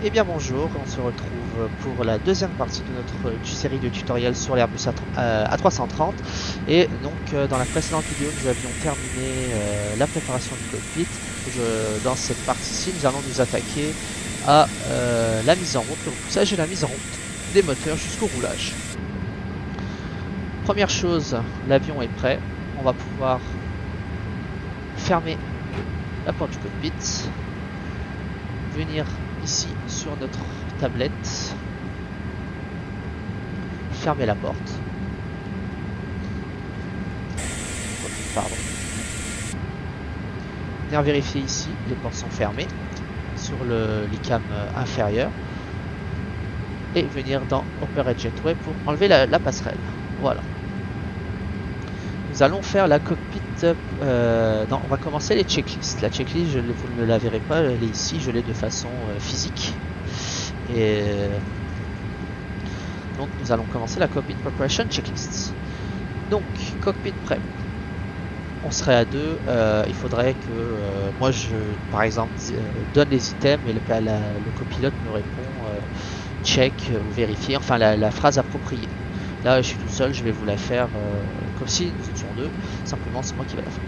Eh bien bonjour, on se retrouve pour la deuxième partie de notre série de tutoriels sur l'Airbus A330 et donc dans la précédente vidéo nous avions terminé la préparation du cockpit. Dans cette partie-ci nous allons nous attaquer à la mise en route, le repoussage et la mise en route des moteurs jusqu'au roulage. Première chose, l'avion est prêt, on va pouvoir fermer la porte du cockpit, venir ici sur notre tablette, fermer la porte. Pardon. Venir vérifier ici, les portes sont fermées sur l'ICAM inférieur et venir dans Operate Jetway pour enlever la passerelle. Voilà. Nous allons faire la cockpit. Non, on va commencer les checklists. La checklist, vous ne la verrez pas, elle est ici, je l'ai de façon physique. Et donc nous allons commencer la cockpit preparation checklist. Donc cockpit prêt. On serait à deux. Il faudrait que moi par exemple donne les items et le copilote me répond check ou vérifier, enfin la phrase appropriée. Là je suis tout seul, je vais vous la faire comme si nous étions deux, simplement c'est moi qui vais la faire.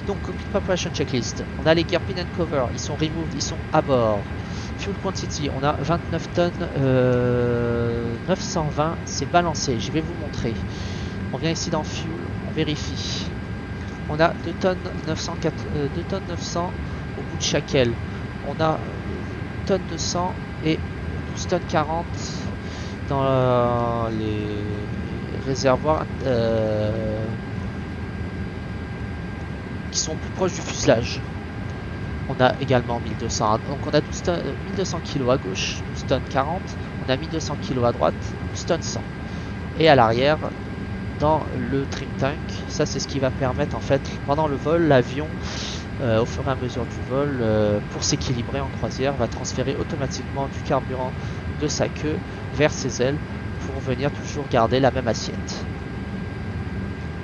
Donc cockpit preparation checklist, on a les gear pin and cover, ils sont removed, ils sont à bord. Fuel quantity, on a 29 tonnes, 920, c'est balancé, je vais vous montrer. On vient ici dans fuel, on vérifie. On a 2 tonnes 900 au bout de chaque aile. On a 1 tonne 200 et 12 tonnes 40 dans les réservoirs qui sont plus proches du fuselage. On a également 1200, donc on a 1200 kg à gauche, 12 tonnes 40, on a 1200 kg à droite, 12 tonnes 100. Et à l'arrière, dans le trim tank, ça c'est ce qui va permettre en fait pendant le vol, l'avion au fur et à mesure du vol, pour s'équilibrer en croisière, va transférer automatiquement du carburant de sa queue vers ses ailes pour venir toujours garder la même assiette.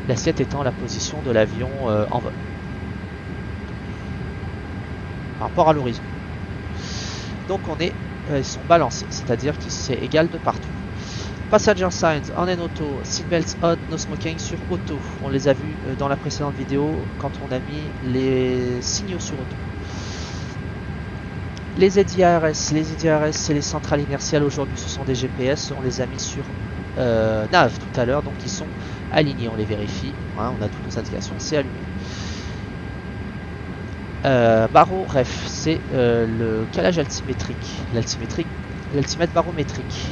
L'assiette étant la position de l'avion en vol par rapport à l'horizon. Donc ils sont balancés, c'est-à-dire que c'est égal de partout. Passenger signs on and auto, seatbelts on, no smoking sur auto. On les a vus dans la précédente vidéo quand on a mis les signaux sur auto. Les EDRS, c'est les centrales inertielles, aujourd'hui ce sont des GPS, on les a mis sur nav tout à l'heure, donc ils sont alignés, on les vérifie, hein, on a toutes nos indications, c'est allumé. Barreau ref, c'est le calage altimétrique, l'altimètre barométrique.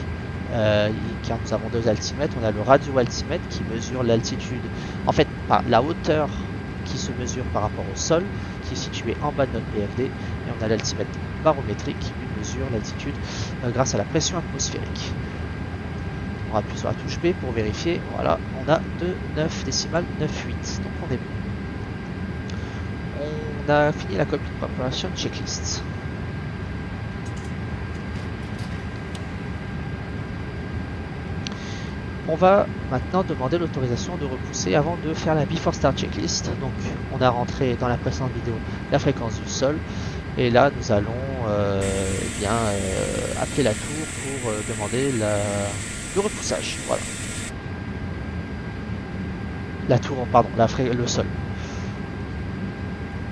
Car nous avons deux altimètres, on a le radio altimètre qui mesure l'altitude, en fait la hauteur qui se mesure par rapport au sol, qui est situé en bas de notre PFD, et on a l'altimètre barométrique qui mesure l'altitude grâce à la pression atmosphérique. On appuie sur la touche B pour vérifier, voilà, on a 2,9 décimales 9,8, donc on est bon. On a fini la cockpit preparation checklist. On va maintenant demander l'autorisation de repousser avant de faire la before start checklist. Donc on a rentré dans la précédente vidéo la fréquence du sol et là nous allons appeler la tour pour demander le repoussage. Voilà. La tour, pardon, le sol.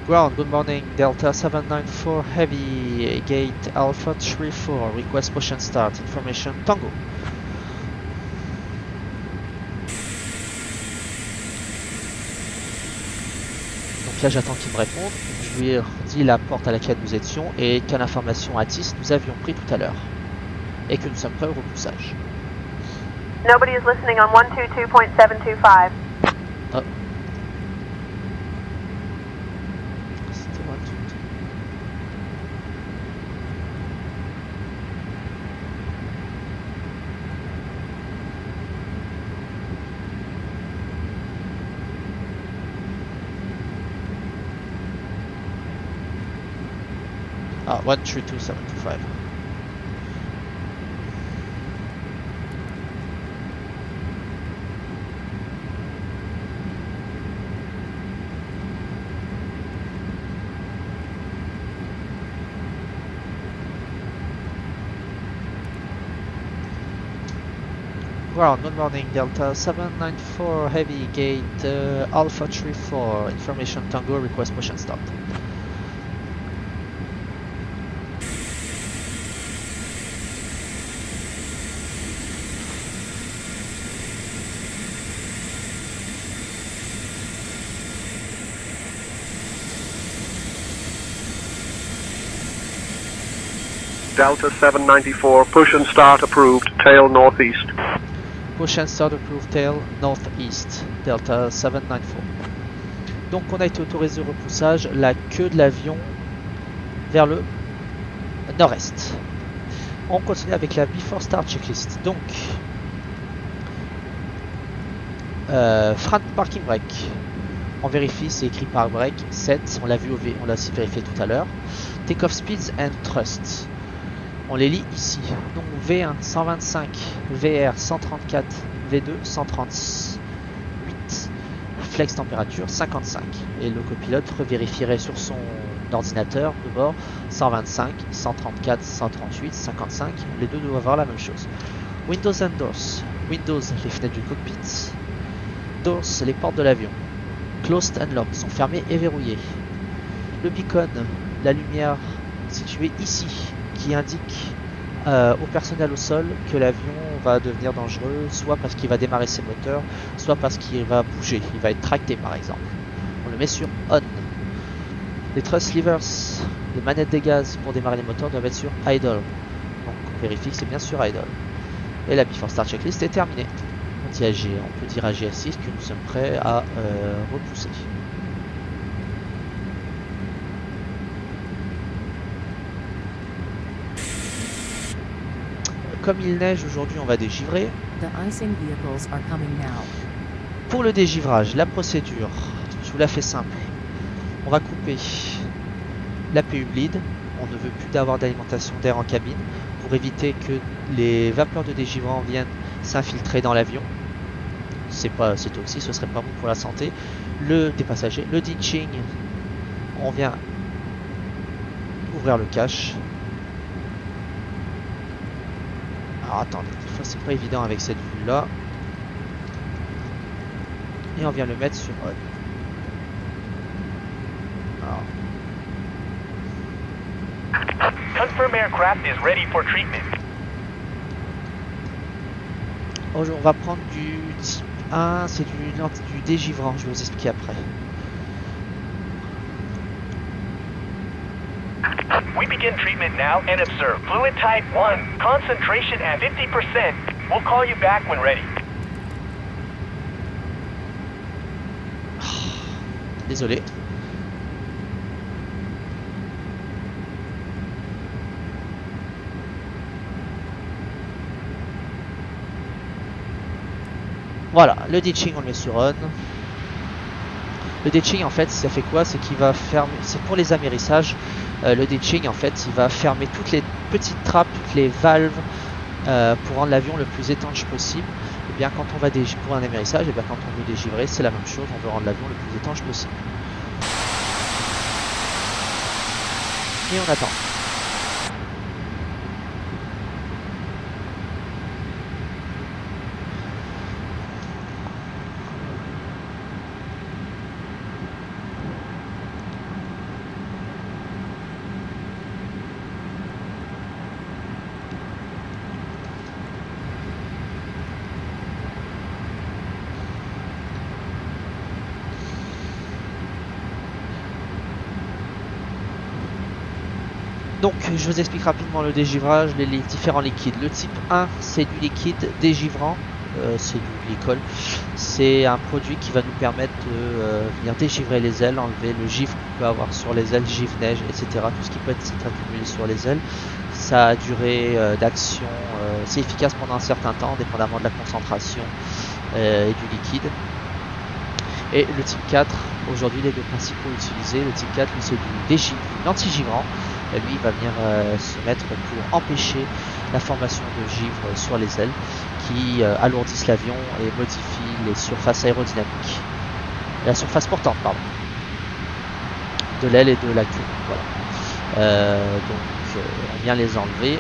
Ground, good morning, Delta 794 Heavy, Gate Alpha 34, request push and start, information Tango. Donc là j'attends qu'il me réponde, je lui ai dit la porte à laquelle nous étions et quelle information ATIS nous avions pris tout à l'heure. Et que nous sommes prêts au repoussage. Nobody is listening on 122.725. Oh. Ah, 132.725. ground. Good morning, Delta 794 Heavy Gate Alpha 34. Information Tango, request push and start. Delta 794, push and start approved, tail northeast. Push and start approved, tail northeast, Delta 794. Donc on a été autorisé au repoussage, la queue de l'avion vers le nord-est. On continue avec la Before Start checklist. Donc, front parking brake. On vérifie, c'est écrit par brake 7, on l'a vu, on l'a vérifié tout à l'heure. Take off speeds and thrust. On les lit ici. Donc V1 125, VR 134, V2 138, flex température 55. Et le copilote revérifierait sur son ordinateur de bord 125, 134, 138, 55. Les deux doivent avoir la même chose. Windows and doors. Windows, les fenêtres du cockpit. Doors, les portes de l'avion. Closed and locked, sont fermées et verrouillées. Le beacon, la lumière située ici, qui indique au personnel au sol que l'avion va devenir dangereux, soit parce qu'il va démarrer ses moteurs, soit parce qu'il va bouger, il va être tracté par exemple. On le met sur on. Les thrust levers, les manettes des gaz pour démarrer les moteurs doivent être sur idle. Donc on vérifie que c'est bien sur idle. Et la Before Start checklist est terminée. On peut dire à GS6 que nous sommes prêts à repousser. Comme il neige aujourd'hui, on va dégivrer. Pour le dégivrage, la procédure, je vous la fais simple. On va couper la PU bleed. On ne veut plus d'avoir d'alimentation d'air en cabine pour éviter que les vapeurs de dégivrant viennent s'infiltrer dans l'avion. C'est toxique, ce serait pas bon pour la santé des passagers. Le ditching, on vient ouvrir le cache. Alors attendez, des fois c'est pas évident avec cette vue là. Et on vient le mettre sur on. Alors. Confirm aircraft is ready for treatment. On va prendre du type 1, c'est du dégivrant, je vais vous expliquer après. We begin treatment now and observe fluid type 1, concentration at 50%. We'll call you back when ready. Désolé. Voilà, le ditching on le met sur on. Le ditching en fait ça fait quoi? C'est qu'il va fermer, c'est pour les amérissages. Le ditching en fait il va fermer toutes les petites trappes, toutes les valves pour rendre l'avion le plus étanche possible. Et bien quand on va pour un amérissage, et bien quand on veut dégivrer c'est la même chose, on veut rendre l'avion le plus étanche possible. Et on attend. Donc je vous explique rapidement le dégivrage, les différents liquides. Le type 1 c'est du liquide dégivrant, c'est du glycol. C'est un produit qui va nous permettre de venir dégivrer les ailes, enlever le givre qu'on peut avoir sur les ailes, givre, neige, etc. Tout ce qui peut être accumulé sur les ailes. Sa durée d'action, c'est efficace pendant un certain temps, dépendamment de la concentration et du liquide. Et le type 4, aujourd'hui les deux principaux utilisés, le type 4 c'est du anti-givrant. Et lui il va venir se mettre pour empêcher la formation de givre sur les ailes qui alourdissent l'avion et modifient les surfaces aérodynamiques. La surface portante, pardon. De l'aile et de la queue. Voilà. Donc on vient les enlever.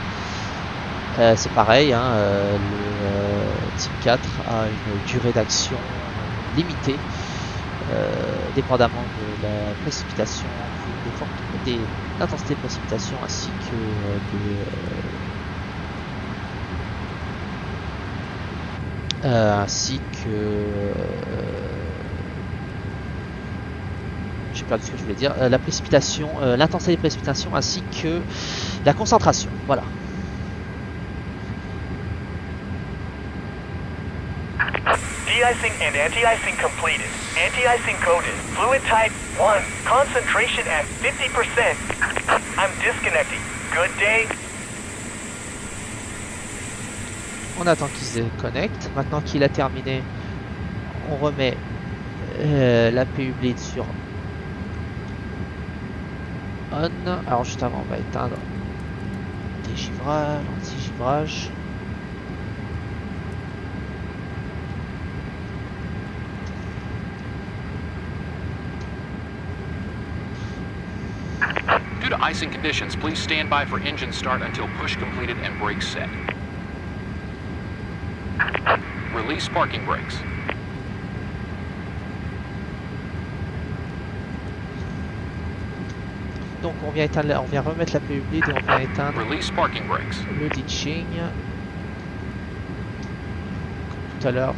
C'est pareil, hein, le Team 4 a une durée d'action limitée, dépendamment de la précipitation, de l'intensité de précipitation ainsi que j'ai perdu ce que je voulais dire, la précipitation, l'intensité des précipitations ainsi que la concentration, voilà. De-icing and anti-icing completed. Anti-icing coded. Fluid type 1. Concentration at 50%. I'm disconnecting. Good day. On attend qu'il se déconnecte. Maintenant qu'il a terminé, on remet la PU bleed sur on. Alors juste avant, on va éteindre dégivrage, anti-givrage. Due to icing conditions, please stand by for engine start until push completed and brakes set. Release parking brakes. Donc on vient éteindre, on vient remettre la PU bleed et on vient éteindre Release parking brakes. le ditching. Comme tout à l'heure,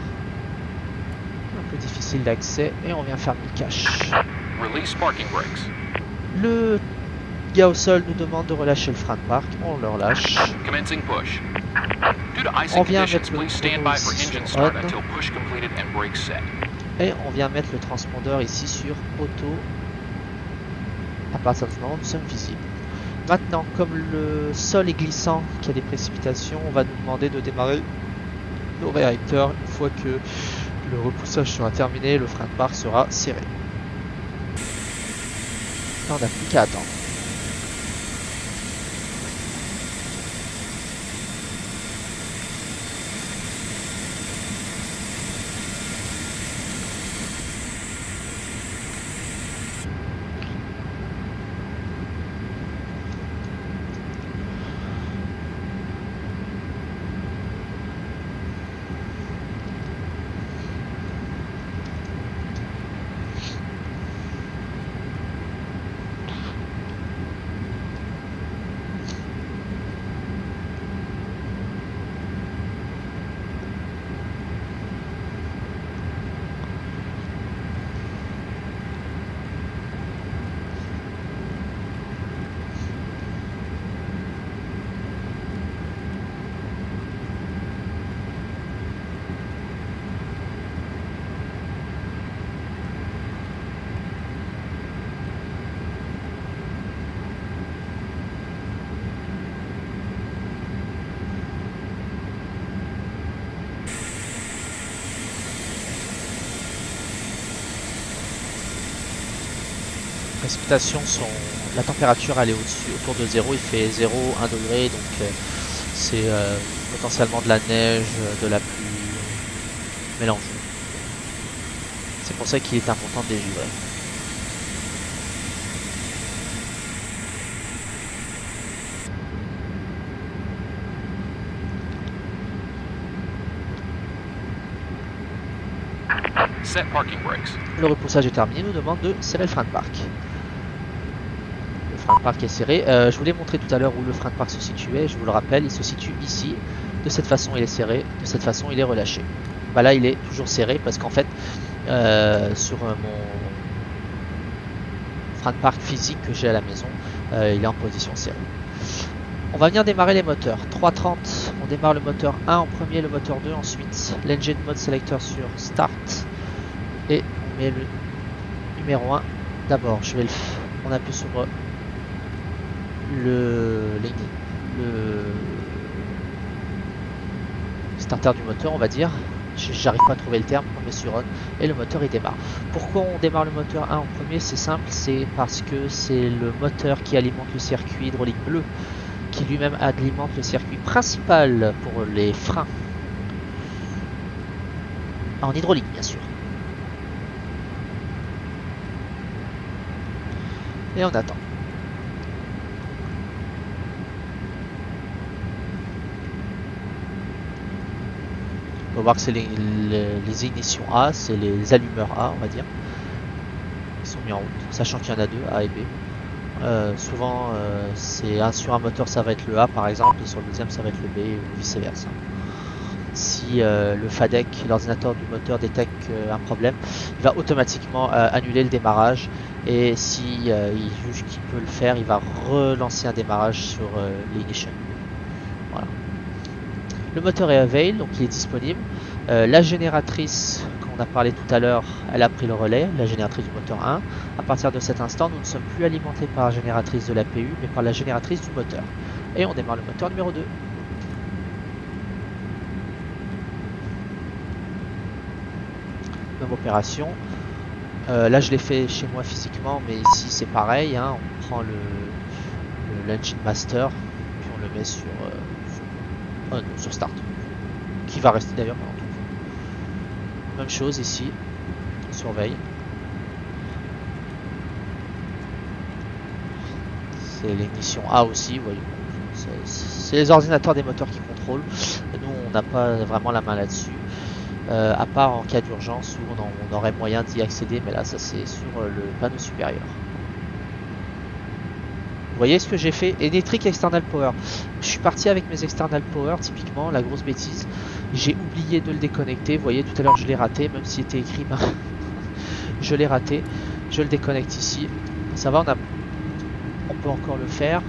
un peu difficile d'accès et on vient fermer le cache. Release parking brakes. Le gars au sol nous demande de relâcher le frein de parc, on le relâche. Commencing push. Due to icing conditions, please stand by for engine start until push completed and brakes set. Et on vient mettre le transpondeur ici sur auto. À partir de ce moment, nous sommes visibles. Maintenant, comme le sol est glissant, qu'il y a des précipitations, on va nous demander de démarrer nos réacteurs. Une fois que le repoussage sera terminé, le frein de parc sera serré. Là, on n'a plus qu'à attendre. Précipitations sont, la température elle est au-dessus, autour de 0, il fait 0, 1 degré, donc c'est potentiellement de la neige, de la pluie mélangée. C'est pour ça qu'il est important de dégivrer. Set parking brakes. Le repoussage est terminé, nous demande de serrer le frein de parc. Le frein de parc est serré. Je vous l'ai montré tout à l'heure où le frein de parc se situait. Je vous le rappelle, il se situe ici. De cette façon, il est serré. De cette façon, il est relâché. Bah là, il est toujours serré parce qu'en fait, sur mon frein de parc physique que j'ai à la maison, il est en position serrée. On va venir démarrer les moteurs. 3.30, on démarre le moteur 1 en premier, le moteur 2 ensuite. L'engine mode selector sur Start. Et on met le numéro 1 d'abord. On appuie sur le starter du moteur, on va dire. J'arrive pas à trouver le terme, on met sur on et le moteur il démarre. Pourquoi on démarre le moteur 1 en premier? C'est simple, c'est parce que c'est le moteur qui alimente le circuit hydraulique bleu, qui lui-même alimente le circuit principal pour les freins. En hydraulique bien sûr. Et on attend. peut voir que c'est les ignitions A, c'est les allumeurs A, on va dire. Ils sont mis en route, sachant qu'il y en a deux, A et B. Souvent, sur un moteur, ça va être le A par exemple, et sur le deuxième, ça va être le B, ou vice versa. Si le FADEC, l'ordinateur du moteur, détecte un problème, il va automatiquement annuler le démarrage. Et si il juge qu'il peut le faire, il va relancer un démarrage sur l'ignition. Voilà. Le moteur est avail, donc il est disponible. La génératrice qu'on a parlé tout à l'heure, elle a pris le relais, la génératrice du moteur 1. À partir de cet instant, nous ne sommes plus alimentés par la génératrice de l'APU, mais par la génératrice du moteur. Et on démarre le moteur numéro 2. Même opération. Là je l'ai fait chez moi physiquement, mais ici c'est pareil, hein. On prend l'engine master, puis on le met sur start, qui va rester d'ailleurs pendant tout le temps. Même chose ici, on surveille. C'est l'ignition A aussi, vous voyez. C'est les ordinateurs des moteurs qui contrôlent. Nous on n'a pas vraiment la main là-dessus. À part en cas d'urgence où on aurait moyen d'y accéder, mais là ça c'est sur le panneau supérieur. Vous voyez ce que j'ai fait? Electric External Power. Je suis parti avec mes External Power, typiquement, la grosse bêtise. J'ai oublié de le déconnecter. Vous voyez, tout à l'heure je l'ai raté, même s'il était écrit, je l'ai raté. Je le déconnecte ici. Ça va, on peut encore le faire.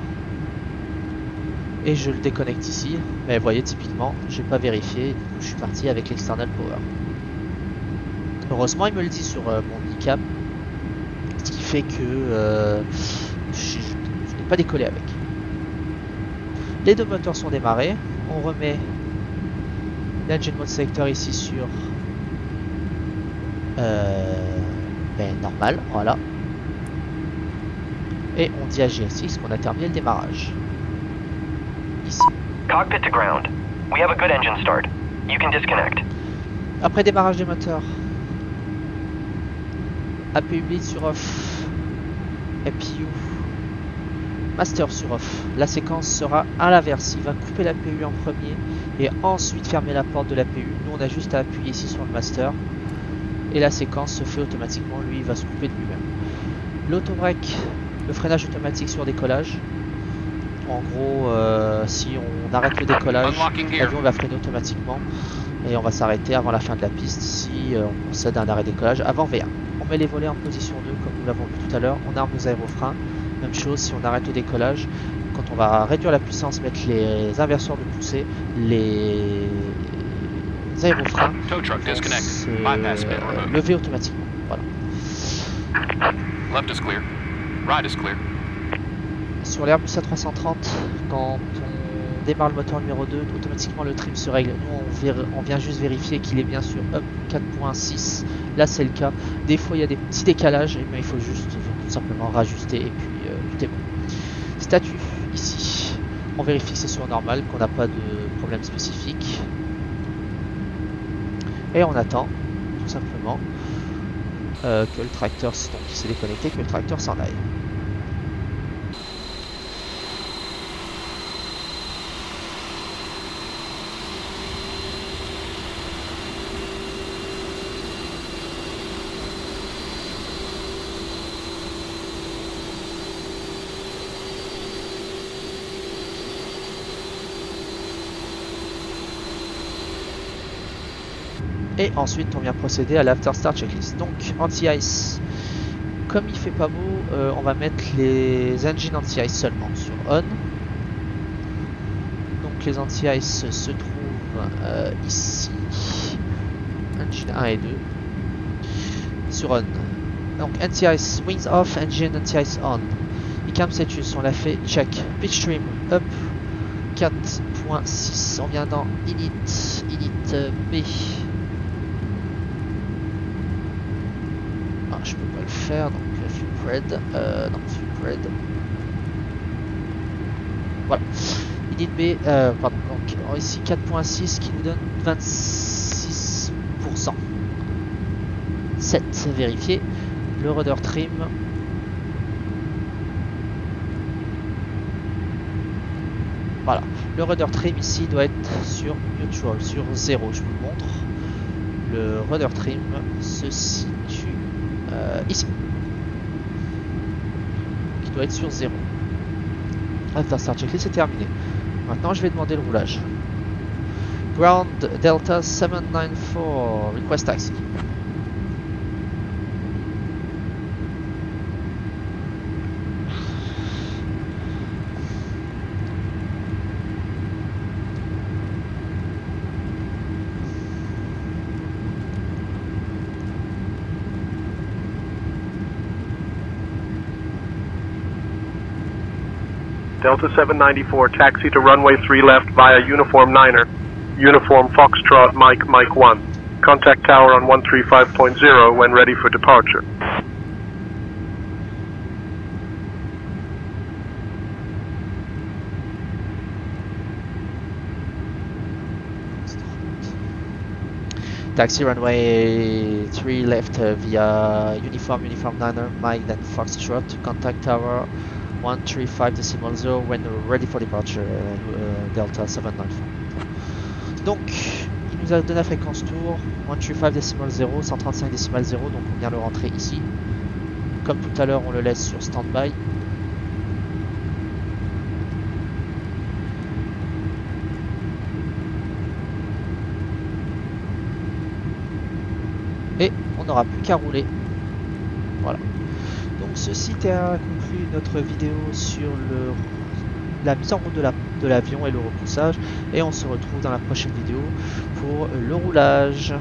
Et je le déconnecte ici, mais vous voyez typiquement, j'ai pas vérifié, du coup je suis parti avec l'external power. Heureusement il me le dit sur mon handicap, ce qui fait que je n'ai pas décollé avec. Les deux moteurs sont démarrés, on remet l'engine mode selector ici sur normal, voilà. Et on dit à GSX qu'on a terminé le démarrage. Ici. Cockpit to ground. We have a good engine start. You can disconnect. Après démarrage des moteurs, APU bleed sur off, APU master sur off. La séquence sera à l'inverse. Il va couper l'APU en premier et ensuite fermer la porte de l'APU. Nous on a juste à appuyer ici sur le master et la séquence se fait automatiquement. Lui il va se couper de lui-même. L'auto-break, le freinage automatique sur décollage. En gros, si on arrête le décollage, l'avion va freiner automatiquement et on va s'arrêter avant la fin de la piste si on procède à un arrêt décollage avant V1. On met les volets en position 2 comme nous l'avons vu tout à l'heure, on arme nos aérofreins. Même chose si on arrête le décollage, quand on va réduire la puissance, mettre les inverseurs de poussée, les aérofreins vont se lever automatiquement. Voilà. Left is clear. Right is clear. Sur l'Airbus A330, quand on démarre le moteur numéro 2, automatiquement le trim se règle. Nous on vient juste vérifier qu'il est bien sur up 4.6. Là c'est le cas. Des fois il y a des petits décalages, mais il faut juste tout simplement rajuster et puis tout est bon. Statut ici. On vérifie que c'est sur normal, qu'on n'a pas de problème spécifique. Et on attend tout simplement que le tracteur s'est déconnecté, que le tracteur s'en aille. Et ensuite on vient procéder à l'after start checklist. Donc anti-ice, comme il fait pas beau, on va mettre les engines anti-ice seulement sur on. Donc les anti-ice se trouvent ici, engine 1 et 2, sur on. Donc anti-ice wings off, engine anti-ice on. ICAM status, on l'a fait, check. Pitch trim up 4.6, on vient dans init B. Je peux pas le faire, donc fuel pred, non fuel pred. Voilà. Init B, pardon, donc ici 4.6 qui nous donne 26%. 7, c'est vérifié. Le rudder trim. Voilà. Le rudder trim ici doit être sur neutral, sur 0. Je vous le montre. Le rudder trim se situe ici. Qui doit être sur 0. After start checklist, c'est terminé. Maintenant, je vais demander le roulage. Ground Delta 794, request taxi. Delta 794, taxi to runway 3 left via Uniform 9er. Uniform Foxtrot Mike 1. Contact tower on 135.0 when ready for departure. Taxi runway 3 left via Uniform 9er Mike then Foxtrot to contact tower 135.0 when ready for departure, Delta 794. Donc, il nous a donné la fréquence tour 135.0, 135.0, donc on vient le rentrer ici. Comme tout à l'heure, on le laisse sur standby. Et on n'aura plus qu'à rouler. Voilà. Donc ceci a conclu notre vidéo sur la mise en route de l'avion et le repoussage. Et on se retrouve dans la prochaine vidéo pour le roulage.